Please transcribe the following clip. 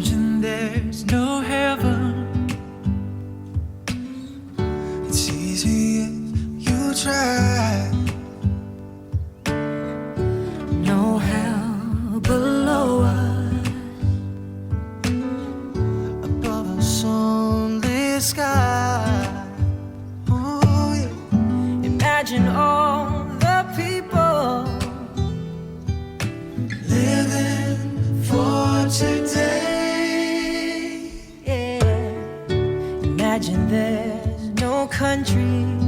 Imagine there's no heaven. It's easy if you try. No hell below us. Above us only sky. Oh yeah. Imagine all the people Living for today. yeah. Imagine there's no country.